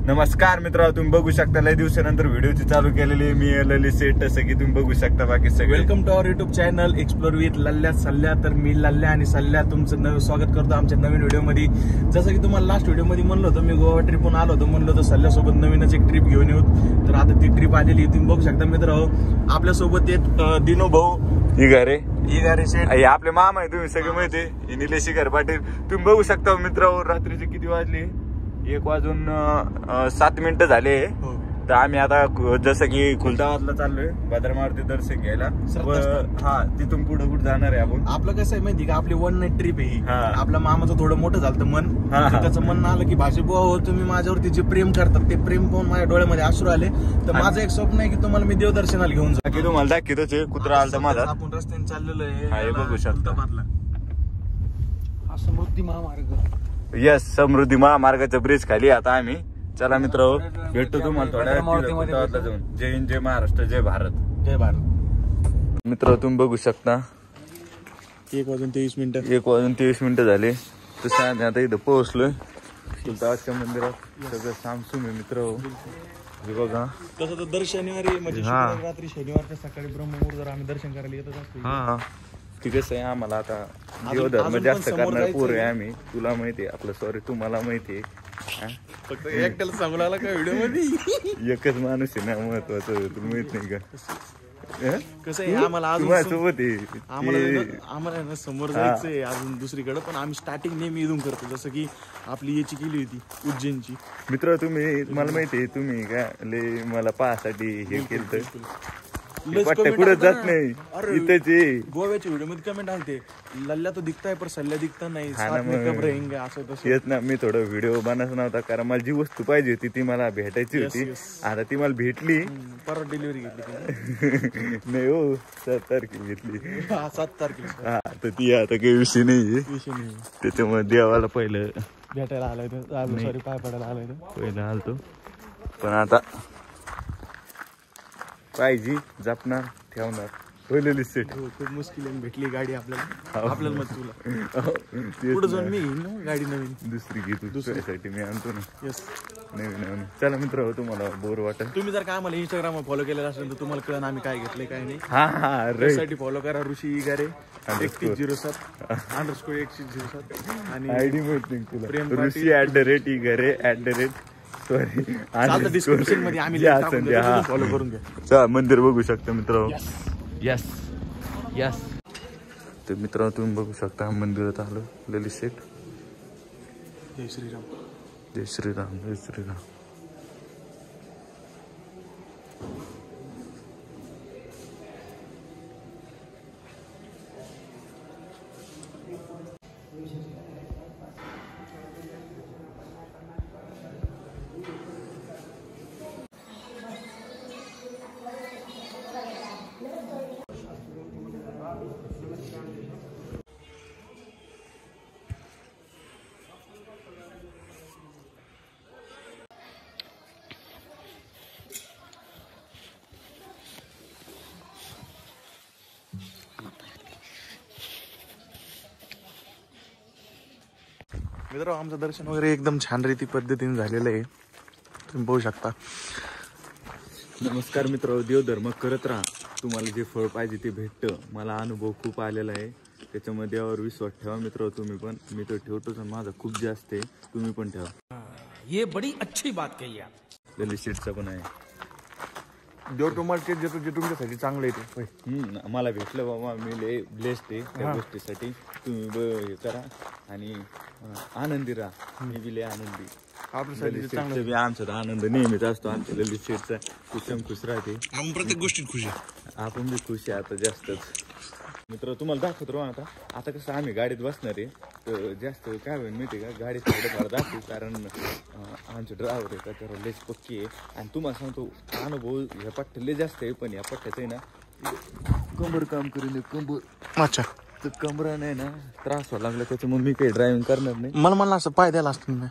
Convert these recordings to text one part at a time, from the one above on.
नमस्कार मित्र, तुम्ही बघू शकता लय दिवसानंतर व्हिडिओची चालू केलेली मी ललित सेट, तसं की तुम्ही बघू शकता बाकी सगळे. Welcome to our YouTube channel explore with Lallya Sallya. तर मी लल्ल्या आणि सल्ल्या तुमचं स्वागत करतो आमच्या नवीन व्हिडिओमध्ये. जसं की तुम्हाला लास्ट व्हिडिओमध्ये म्हणलं होतं, मी गोवा ट्रिपहून आलो होतो, म्हणलं होतं सल्ल्यासोबत नवीनच एक ट्रिप घेऊन येऊ. तर आता ती ट्रिप आलेली तुम्ही बघू शकता मित्र. आपल्यासोबत येत दिनो भाऊ इगारे शेठ, आपले मामा आहे, तुम्ही सगळे माहिती. निलेश इगारे पाटील. तुम्ही बघू शकता मित्र, रात्रीचे किती वाजले, 1:07 झाले. तर आम्ही आता जसं की खुलताबादला चाललोय भद्रमारुती दर्शन घ्यायला. हा, तिथून पुढे कुठे जाणार आहे आपण. आपलं कसं आहे माहिती का, आपली वन नाईट ट्रिप आहे. आपल्या मामाचं थोडं मोठं झालं मन, त्याचं मन आलं की भाजीबुवा हो तुम्ही माझ्यावरती जे प्रेम करतात ते प्रेम पाहून माझ्या डोळ्यामध्ये अश्रू आले. तर माझं एक स्वप्न आहे की तुम्हाला मी देवदर्शनाला घेऊन जा. तुम्हाला दाखवतोच कुत्रा आलता माझा. आपण रस्त्याने चाललेलो आहे, बघू शकता. हा समृद्धी महामार्ग. यस, समृद्धी महामार्गाच्या ब्रिज खाली आता आम्ही. चला मित्र, भेटतो तुम्हाला थोड्या जाऊन. जय हिंद, जय महाराष्ट्र, जय भारत. जय भारत. मित्र तुम्ही बघू शकता 1:23 1:23 झाले. तसं आम्ही आता इथं पोहोचलोय खुलताबादच्या मंदिरात. सगळं सामसूम आहे मित्र. बघा तसं तर दर शनिवारी म्हणजे रात्री शनिवारच्या सकाळी ब्रह्ममुहूर्तावर आम्ही दर्शन करायला येतच असतो. हा ठीक आहे. आम्हाला आता देवधर्म जास्त करणार पोर आहे आम्ही. तुला माहितीये आपलं, सॉरी तुम्हाला माहितीये. फक्त एकट्याला सांगू लागला का व्हिडिओ मध्ये. एकच माणूस आहे ना महत्वाचं, तुला माहित नाही का. कसं आहे, आम्हाला सोबत आम्हाला समोर जायचंय अजून दुसरीकडे, पण आम्ही स्टार्टिंग नेहमी इथून करतो. जसं की आपली याची केली होती उज्जैनची. मित्र तुम्ही, मला माहितीये तुम्ही काय लय मला पाहासाठी हे केलं. कुठं जात नाही इथेच. गोव्याच्या व्हिडिओ मध्ये कमेंट आलते, लल्ल्या तो दिखताय पर सल्ल्या दिखता नाही, असं येत ना. मी थोडं व्हिडिओ बनायचं नव्हता, कारण मला जी वस्तू पाहिजे होती ती मला भेटायची होती. आता ती मला भेटली. परत डिलिव्हरी घेतली नाही हो, 7 तारखेला घेतली. 7 तारखेला. हा, तर ती आता काही विषय नाही. त्याच्यामुळे देवाला पहिलं भेटायला आलाय, सॉरी पाय पडायला आलाय, पहिलं आलतो. पण आता पाहिजे जपणार ठेवणार. पहिलेली सेट खूप मुश्किल भेटली गाडी आपल्याला मग तुला पुढे जाऊन मी घेईन ना गाडी नवीन दुसरी घेतो. दुसऱ्यासाठी मी आणतो ना. येस, नवीन. चला मित्र, तुम्हाला बोर वाटत. तुम्ही जर काय आम्हाला इंस्टाग्रामवर फॉलो केलेलं असेल तर तुम्हाला कळण आम्ही काय घेतलंय काय नाही. हा, त्यासाठी फॉलो करा ऋषी इगारे 3107 _107 आणि आयडी माहित नाही तुला. ऋषी @इगारे सॉरी डिस्क्रिप्शन मध्ये आम्ही फॉलो करून घ्या. मंदिर बघू शकता मित्र. Yes yes. तर मित्र तुम्ही बघू शकता मंदिरात आलो. ललित सेट. जय श्रीराम. जय श्रीराम. जय श्रीराम. मित्र, आमचं दर्शन वगैरे एकदम छान रीती पद्धतीने झालेलं आहे, तुम्ही बघू शकता. नमस्कार मित्र, देवधर्म करत राहा. तुम्हाला जे फळ पाहिजे ते भेटतं. मला अनुभव खूप आलेला आहे, त्याच्यामध्ये देवावर विश्वास ठेवा मित्र. तुम्ही पण. मी तर ठेवतोच, माझा खूप जास्त आहे, तुम्ही पण ठेवा. ये बडी अच्छी बात कही आप. ललित सेटचा पण आहे. देव तुम्हाला ते देतो जे तुमच्यासाठी चांगलं आहे. मला भेटलं बाबा, मी लय ब्लेस्ड आहे त्या गोष्टीसाठी. तुम्ही हे करा आणि आनंदी राहा. मी बी लय आनंदी. आमचा आनंद नेहमीच असतो. आमच्या ललित सेटचा कुशम खुश राहते. प्रत्येक गोष्टीत खुश आहे. आपण बी खुश आहे आता जास्तच. मित्र तुम्हाला दाखवतो आता कसं आम्ही गाडीत बसणार आहे, तर जास्त काय होईल माहिती का, गाडीत थोडंफार दाखवू, कारण आमचे ड्रायव्हर आहे त्याच्यावर लेच पक्की आहे. आणि तुम्हाला सांगतो अनुभव ह्या पट्ट्या लय जास्त आहे, पण या पट्ट्याचं आहे ना कंबर काम करून कंबर. अच्छा, तर कमरा नाही ना त्रास व्हायला लागला, त्याच्यामुळे मी काही ड्रायव्हिंग करणार नाही. मला असं पाय द्यायला असतं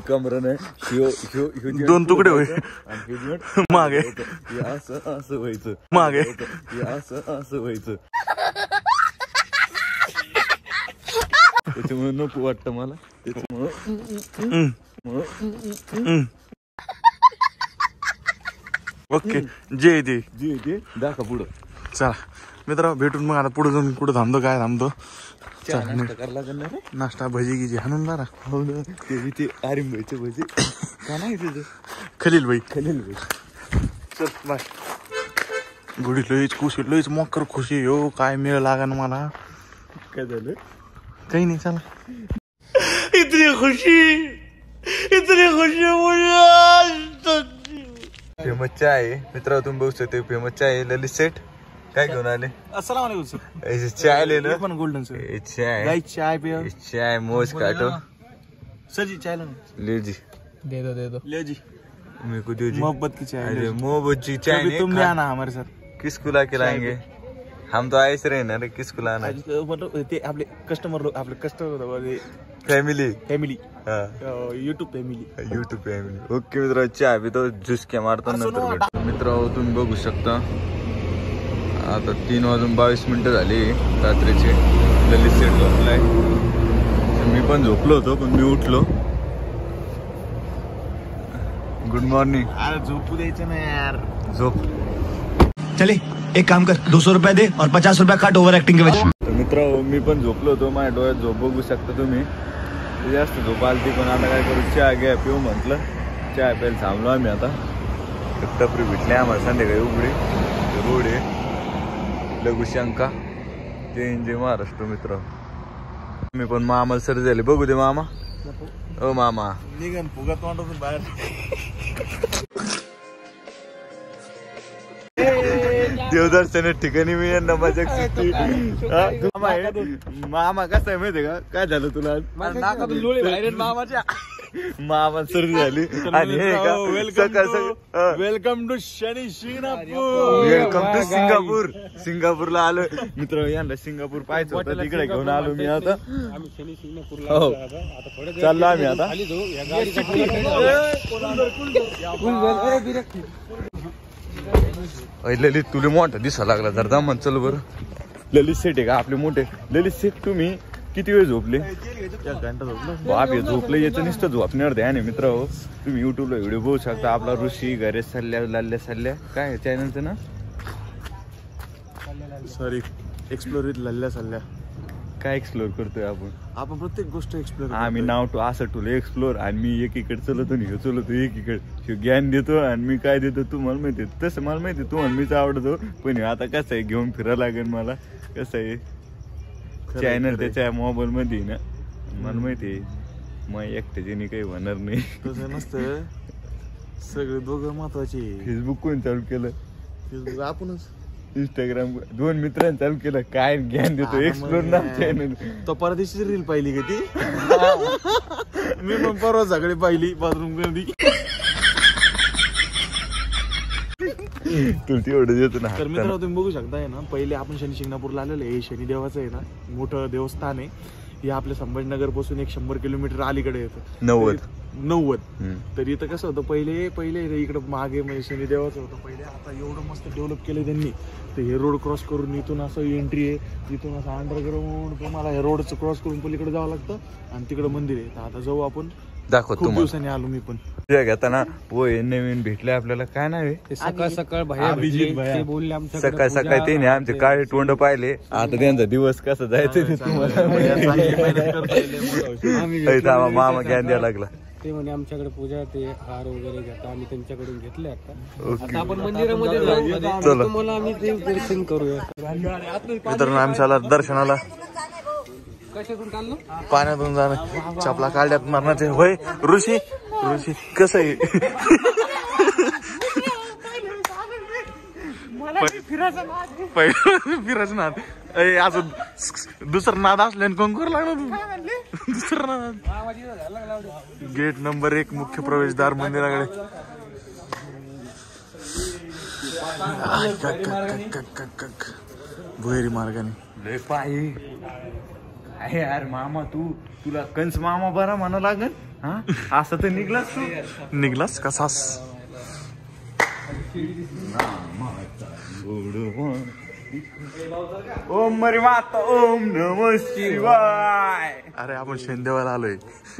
कमरा नाही. 2 तुकडे होईल मागे. असं व्हायचं मागे. असं व्हायचं. त्याच्यामुळे नको वाटतं मला. त्याच्यामुळे ओके जे जे दाखवा पुढं. चला मित्र भेटून मग आता पुढे जाऊन कुठं थांबतो काय थांबतो. नाश्ता करायला लागेल ना रे. नाश्ता भजी गिजी हाणून जरा. हो ना ते आरिमबाईचे भजी का नाही तुझं. खलील भाई चल बाय. गुढी लईच खुशी लईच मकर खुशी हो. काय मिळ लागा ना मला. काय झालं. काही नाही चला. इतनी खुशी फेमस चाय मित्र तुम्ही बघू शकते. फेमस चाय ललित सेठ काय घेऊन आले. अस्सलाम वालेकुम सर. चाय ले लो. पण गोल्डन सर. चाय गाइस चाय पियो. चाय मोज काटो. सर जी चाय लो. ले जी दे दो ले जी. मेरे को दो जी. मोहब्बत की चाय. अरे मोहब्बत की चाय नहीं. तुम भी आना हमारे साथ. किसको ला के लाएंगे. हम तो ऐसे रहे ना रे. किसको लाना. मतलब ते आपले कस्टमर लोग आपले customer family YouTube family. Okay मित्र चाय बी तो ज्यूस क्या मारतो नंतर भेटतो. मित्र तुम्ही बघू शकता आता 3:22 झाली रात्रीचे. ललित सेट झोपलाय. मी पण झोपलो होतो पण मी उठलो. Good morning. अरे झोपू द्यायचं ना यार. झोप. चले एक काम कर 200 रुपये दे और 50 रुपये काट ओव्हर ऍक्टिंग के वजह. तर मित्र मी पण झोपलो होतो. माझ्या डोळ्यात झोप बघू शकता तुम्ही. जास्त झोप आलती पण आता काय करू चहा घ्या पिऊ म्हटलं. चहा प्यायला थांबलो आम्ही आता. टपरी भेटली आम्हाला संध्याकाळी उघडी. रोड आहे लघुशंका जय महाराष्ट्र. मित्र मी पण मामाला सर्दी झाली. बघू दे मामा. ओ मामा निघन फुगा तोंडातून बाहेर. देवदर्शन ठिकाणी मी यांना मजा सुट्टी. मामा कसा आहे माहितीये का काय झालं तुला. मामा सर्दी झाली आणि हे का welcome to Shani Shingnapur. Welcome to सिंगापूरला आलो. मित्र यांना सिंगापूर पाहायचं होतं तिकडे घेऊन आलो मी आता. हो चाललो आम्ही आता. ललित तुला मोठा दिसा लागला जर दामन. चल बरं. ललित सेठ आहे का आपले मोठे. ललित सेठ तुम्ही किती वेळ झोपले. बाप हे झोपले याचं नुसतं झोपण्यावर ध्यान आहे मित्र. हो तुम्ही युट्यूबला व्हिडिओ बघू शकता. आपला ऋषी घरे सल्ल्या लाल्ल्या सल्ल्या काय चॅनलचं ना. Sorry explore with Lallya Sallya. काय एक्सप्लोर करतोय आपण प्रत्येक गोष्ट एक्सप्लोर. आम्ही नाव टू असं ठेवलं एक्सप्लोर. आणि मी एकीकडे चलतो आणि चलतो एकीकडे. ज्ञान देतो आणि मी काय देतो तुम्हाला माहिती. तसं मला माहिती तुम्हाला मीच आवडतो. पण आता कसं आहे घेऊन फिरायला लागेल मला. कसं आहे चॅनल त्याच्या मोबाईल मध्ये ना. मला माहिती आहे मग एकट्याच्याने काही होणार नाही. तसं नसतं. सगळे दोघं महत्वाचे. फेसबुक कोण चालू केलं. फेसबुक आपणच. इंस्टाग्राम 2 मित्रांनी चालू केलं. काय ज्ञान देतो एक्सप्लोर ना चॅनल. तो परदेशी रील पाहिली का ती. मी पण परवा सगळे पाहिली बाथरूम मध्ये. तुला तेवढं देतो ना. तर मित्रांनो तुम्ही बघू शकताय ना. पहिले आपण शनी शिंगणापूरला आलेलो आहे. शनिदेवाचं आहे ना मोठं देवस्थान आहे. हे आपल्या संभाजीनगर पासून 100 किलोमीटर अलीकडे येतं. 90. तर इथं कसं होतं पहिले इकडं मागे म्हणजे शनिदेवाचं होतं पहिले. आता एवढं मस्त डेव्हलप केलं त्यांनी. तर हे रोड क्रॉस करून इथून असं एंट्री आहे. तिथून असं अंडरग्राऊंड तुम्हाला हे रोडचं क्रॉस करून पलीकडे जावं लागतं. आणि तिकडे मंदिर आहे. तर आता जाऊ आपण. दाखवतो. खूप दिवसांनी आलो मी पण. घेताना नवीन भेटले आपल्याला. काय नाव आहे. सकाळ सकाळी ते नाही आमचे काळे तोंड पाहिले. आता त्यांचा दिवस कसा जायचं ते तुम्हाला. मामा ज्ञान द्यायला लागला. ते म्हणे आमच्याकडे पूजा ते हार वगैरे घेता. आम्ही त्यांच्याकडून घेतले. आता आपण मंदिरामध्ये जाऊ. तुम्हाला आम्ही ते दर्शन करूया. मित्रांनो आमच्याला दर्शनाला पाण्यातून जाणं. चपला काढल्यात मारण्याचे. होय ऋषी कसं आहे. फिरायचं नाद. अजून दुसरं नाद असल्याने कोण करू लागला तू. दुसरं नाद. गेट नंबर 1 मुख्य प्रवेशद्वार मंदिराकडे. भुहेरी मार्गाने लय पायी. अरे यार मामा तुला कंस मामा बरा म्हणा लागल. हा असं तर निघलास तू. निघलास कसास. ओम मरी माता ओम नमः शिवाय. अरे आपण शेंदेवाला आलोय,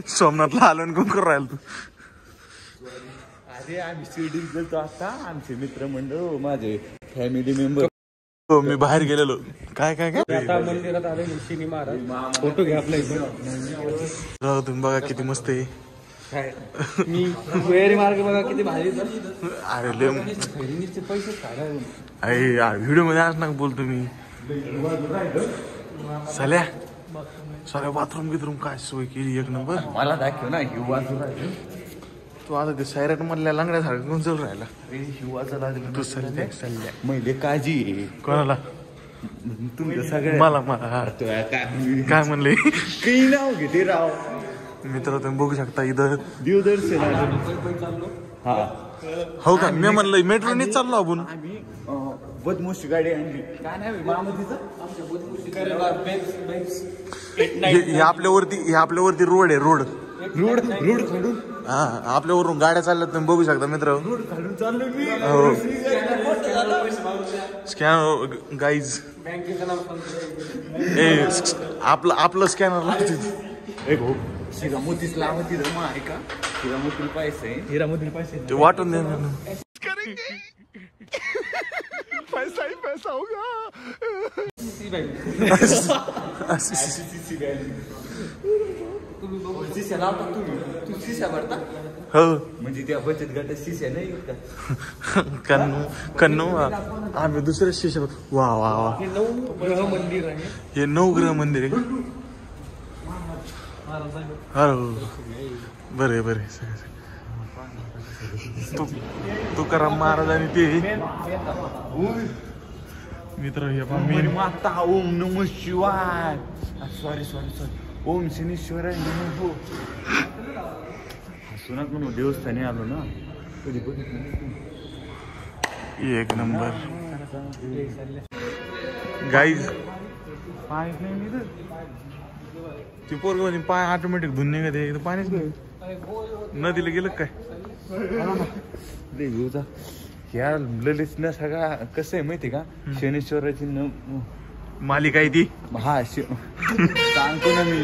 सोमनाथला आलो आणि कोण करू राहिलो तू? अरे आम्ही शिर्डीत गेलतो आता, आमचे मित्रमंडळ, माझे फॅमिली मेंबर. हो मी बाहेर गेलेलो. काय काय काय आता मंदिरात आले शनी महाराज, फोटो घ्या आपला इथं. तुम्ही बघा किती मस्त आहे. मी भुयारी मार्ग बघा किती भारी. अरे लय पैसे खायला अरे यार व्हिडिओ मध्ये आज नका बोलतो मी. साल्या बाथरूम बिथरूम काय सोय केली एक नंबर. मला दाखव ना हिवाचं. तू आता ते सायरट मधल्या लंगड्यासारखं कोण चल राहिला. हिवाचं लागलं तू सल्ल्या महिले काजी आहे. कोणाला? तुमचं सगळं मला काय म्हणले? काही नाव घेते राव. मित्र तुम्ही बघू शकता इथं देवदर्शन. हा हो का? मी म्हणलं मेट्रोनीच चाललो आपण. आम्ही बदमुशी गाडी आणली. काय नाही मामातीचं हे आपल्यावरती रोड आहे. रोड काढून हा आपल्यावरून गाड्या चालल्यात तुम्ही बघू शकता मित्र. काढून चाललो मी. हो स्कॅनर गाईज. ए आपलं स्कॅनर लागते. हिरामोतीच लावती रमा आहे का? हिरामोतील पैसे. हिरामोतील पैसे ते वाटून देणार ना. पैसा ही पैसा होगा. शिष्या लावता तुम्ही. तू शिष्या भरता हो म्हणजे त्या बचत गटात शिष्या नाही का? कन्नू आम्ही दुसऱ्या स्टेशन. वा वा वा हे 9 ग्रह मंदिर आहे. हे 9 ग्रह मंदिर आहे. हो बरे बरे. तुकाराम महाराज आणि ते मित्र हे माता ओम नमः शिवाय. सॉरी ओम शनीश्वराय नमः. सुनात म्हणून देवस्थानी आलो ना. कधी एक नंबर गाईज. पाय नाही ती पोरग म्हणजे पाय ऑटोमॅटिक धुन निघत आहे. पाणीच नदीला गेलं काय? या ललितनं सगळा कसं आहे माहिती का? शनीश्वराची मालिका आहे ती. हा सांगतो ना मी.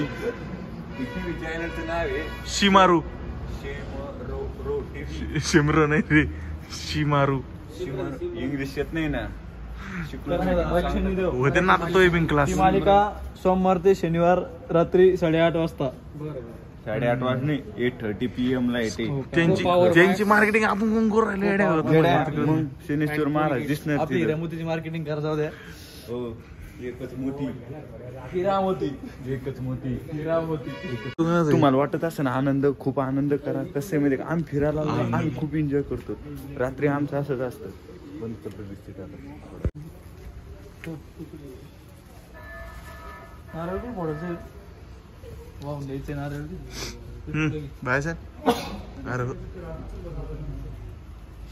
चॅनलचं नाव आहे शिमारू. शिमरो नाही रे, शिमारू. इंग्लिश येत नाही ना. होते ना आता तो बिन क्लास. मालिका सोमवार ते शनिवार रात्री 8:30 वाजता. 8:30 वाजता नाही 8:30 PM ला येते. त्यांची मार्केटिंग आपण कोण करू राहिले? मग शनीश्वर महाराज दिसणार. आपली हिरामोतीची मार्केटिंग करा जाऊ द्या. हो एकच मोठी हिरामोती. एकच मोठी हिरामोती. तुम्हाला वाटत असं ना आनंद, खूप आनंद करा. कसं आहे माहिती का? आम्ही फिरायला आम्ही खूप एन्जॉय करतो. रात्री आमचं असंच असतं. बंद करतो दिसते नारळ पण फोडायचे. वाहून द्यायचे नारळ. Bye sir. अरे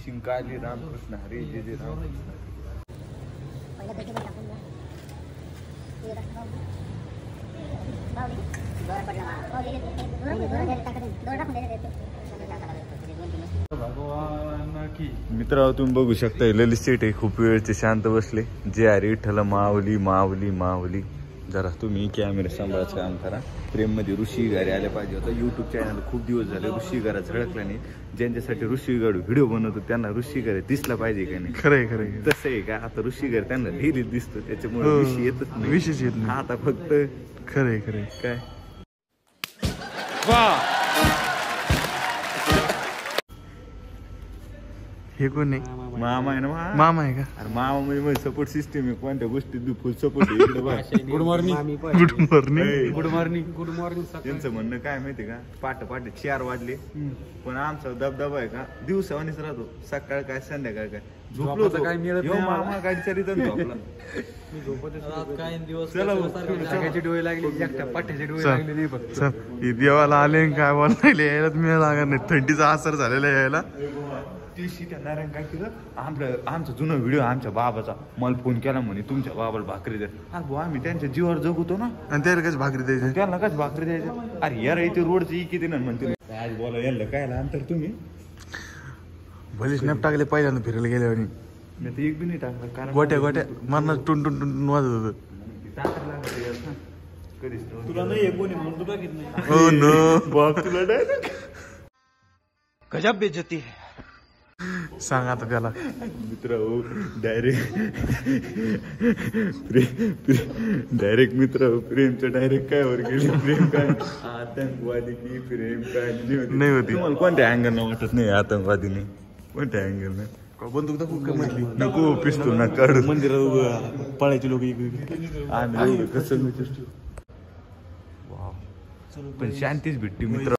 शिंकाली रामकृष्ण हरी जय जय रामकृष्ण. मित्र तुम्ही बघू शकता ललित सेठ आहे. खूप वेळचे शांत बसले. जे अरे विठ्ठल माऊली माऊली माऊली. जरा तुम्ही कॅमेरा सांभाळायचं काम करा. प्रेम मध्ये ऋषी गारे आले पाहिजे होता. युट्यूब चॅनल खूप दिवस झाले ऋषी गारा झळकला नाही. ज्यांच्यासाठी ऋषी गाड व्हिडिओ बनवतो त्यांना ऋषी गारे दिसला पाहिजे का नाही? खरंय तसं आहे का? आता ऋषी गारे त्यांना डेली दिसतो. त्याच्यामुळे विषय येतच नाही. विशेष येत नाही. आता फक्त खरंय काय हे कोण नाही? मामा आहे ना. मामा आहे का? अरे मामा म्हणजे सपोर्ट सिस्टीम आहे. कोणत्या गोष्टीत फुल सपोर्ट आहे. Good morning. Good morning. Good morning. Good morning. त्यांचं म्हणणं काय माहितीये का? पहाटे 4 वाजले पण आमचा दबदबा आहे का दिवसावानीच राहतो. सकाळ काय संध्याकाळ काय झोपलो होतो. काय मिळत नाही. मामा गाडीच्या रिटर्न झोपला. काय दिवस चला सकाळची डोळे लागली. एकट्या पाठ्याची डोळे लागले नाही फक्त. चल हे देवाला आले काय बोलायला यायला मी लागणार नाही. थंडीचा असर झालेला यायला. नारायण काय केलं? आमचा जुना व्हिडिओ आमच्या बाबाचा मला फोन केला म्हणे तुमच्या बाबाला भाकरी द्या. अरे भाऊ आम्ही त्यांच्या जीवावर जगतो ना. आणि त्याला कशी भाकरी द्यायची? त्यांना कशी भाकरी द्यायची? अरे यार इथे रोडची किती ना म्हणते. आज बोला यायला काय अंतर तुम्ही भले स्नॅप टाकले पहिल्यांदा फिरायला गेल्यावर. मी तर एक बी नाही टाकला कारण गोट्या मारणार टुन टुन टुन वाजत होतं. टाकायला लागतं यार ना. कधीच नव्हतं. तुला नाही कोणी म्हणून तुला घेत नाही. हो नो. बाप तुला डायरेक्ट गजब बेइज्जती है. सांग आता त्याला. मित्र हो डायरेक्ट मित्र हो प्रेमचं डायरेक्ट काय वर गेली प्रेम काय आतंकवादी की प्रेम काय नाही होती. तुम्हाला कोणत्या अँगल वाटत नाही आतंकवादीने कोणत्या अँगल नाही बंदूक दाखवू का म्हटली. नको पिस्तूल ना काढू मंदिरात पळायची लोक आम्ही कसं पण शांतीच भेटते मित्र.